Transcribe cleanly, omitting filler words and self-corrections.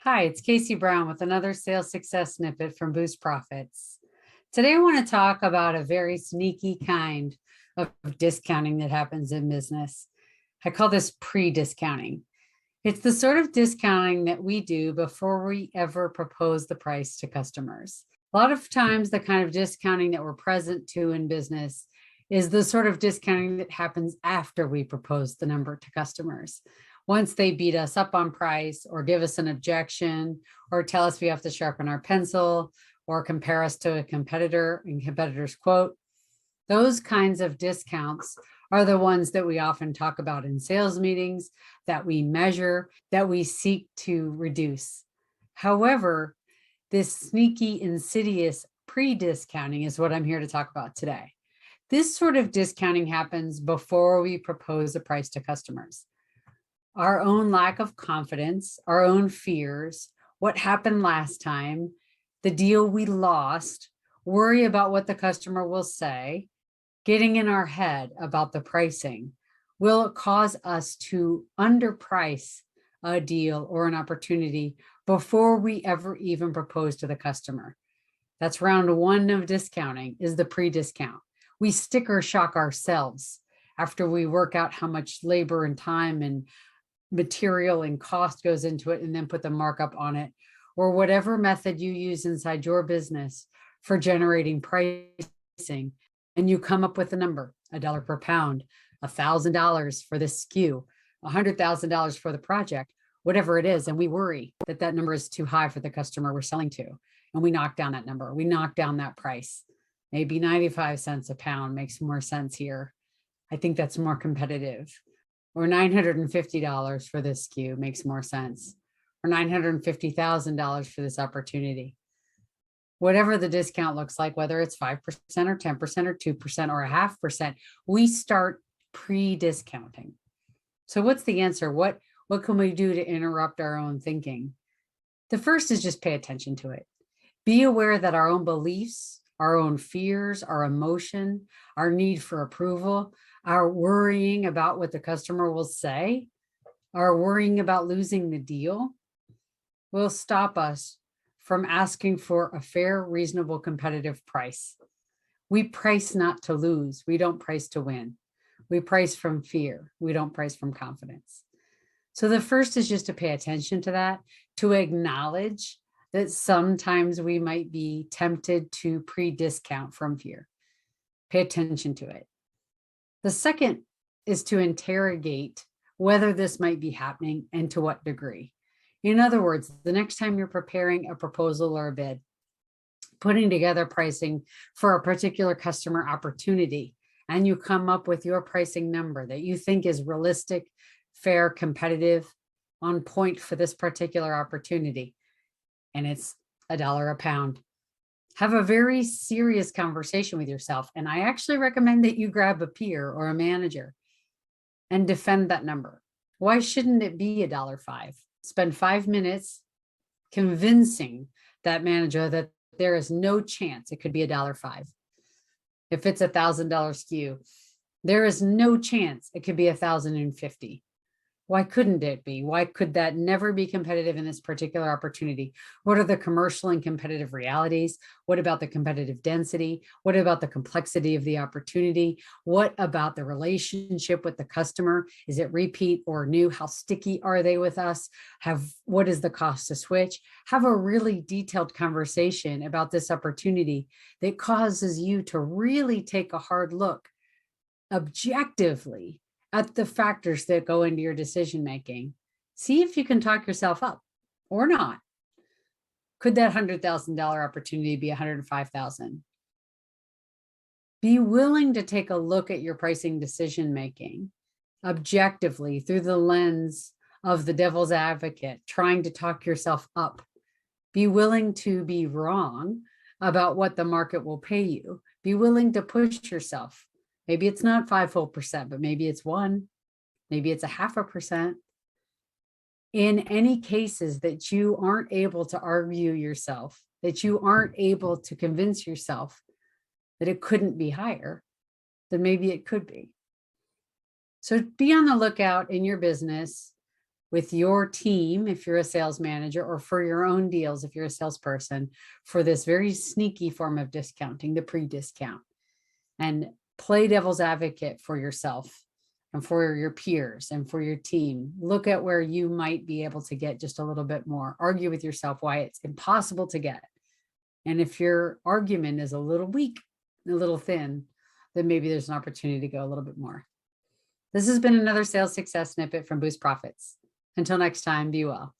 Hi, it's Casey Brown with another sales success snippet from Boost Profits. Today, I want to talk about a very sneaky kind of discounting that happens in business. I call this pre-discounting. It's the sort of discounting that we do before we ever propose the price to customers. A lot of times, the kind of discounting that we're present to in business is the sort of discounting that happens after we propose the number to customers. Once they beat us up on price or give us an objection or tell us we have to sharpen our pencil or compare us to a competitor and competitor's quote, those kinds of discounts are the ones that we often talk about in sales meetings, that we measure, that we seek to reduce. However, this sneaky, insidious pre-discounting is what I'm here to talk about today. This sort of discounting happens before we propose a price to customers. Our own lack of confidence, our own fears, what happened last time, the deal we lost, worry about what the customer will say, getting in our head about the pricing will cause us to underprice a deal or an opportunity before we ever even propose to the customer. That's round one of discounting, is the pre-discount. We sticker shock ourselves after we work out how much labor and time and material and cost goes into it and then put the markup on it, or whatever method you use inside your business for generating pricing. And you come up with a number, $1 per pound, $1,000 for this SKU, $100,000 for the project, whatever it is. And we worry that that number is too high for the customer we're selling to. And we knock down that number. We knock down that price. Maybe 95 cents a pound makes more sense here. I think that's more competitive. Or $950 for this SKU makes more sense. Or $950,000 for this opportunity. Whatever the discount looks like, whether it's 5% or 10% or 2% or 0.5%, we start pre-discounting. So what's the answer? What can we do to interrupt our own thinking? The first is just pay attention to it. Be aware that our own beliefs, our own fears, our emotion, our need for approval, our worrying about what the customer will say, our worrying about losing the deal will stop us from asking for a fair, reasonable, competitive price. We price not to lose. We don't price to win. We price from fear. We don't price from confidence. So the first is just to pay attention to that, to acknowledge that sometimes we might be tempted to pre-discount from fear. Pay attention to it. The second is to interrogate whether this might be happening and to what degree. In other words, the next time you're preparing a proposal or a bid, putting together pricing for a particular customer opportunity, and you come up with your pricing number that you think is realistic, fair, competitive, on point for this particular opportunity, and it's $1 a pound. Have a very serious conversation with yourself. And I actually recommend that you grab a peer or a manager and defend that number. Why shouldn't it be $1.05? Spend 5 minutes convincing that manager that there is no chance it could be $1.05. If it's $1,000 SKU, there is no chance it could be $1,050. Why couldn't it be? Why could that never be competitive in this particular opportunity? What are the commercial and competitive realities? What about the competitive density? What about the complexity of the opportunity? What about the relationship with the customer? Is it repeat or new? How sticky are they with us? What is the cost to switch? Have a really detailed conversation about this opportunity that causes you to really take a hard look objectively at the factors that go into your decision making. See if you can talk yourself up or not. Could that $100,000 opportunity be $105,000? Be willing to take a look at your pricing decision making objectively through the lens of the devil's advocate, trying to talk yourself up. Be willing to be wrong about what the market will pay you. Be willing to push yourself. Maybe it's not 5 whole percent, but maybe it's 1, maybe it's 0.5%. In any cases that you aren't able to argue yourself, that you aren't able to convince yourself that it couldn't be higher, then maybe it could be. So be on the lookout in your business with your team, if you're a sales manager, or for your own deals, if you're a salesperson, for this very sneaky form of discounting, the pre-discount, and play devil's advocate for yourself and for your peers and for your team. Look at where you might be able to get just a little bit more. Argue with yourself why it's impossible to get. And if your argument is a little weak, a little thin, then maybe there's an opportunity to go a little bit more. This has been another sales success snippet from Boost Profits. Until next time, be well.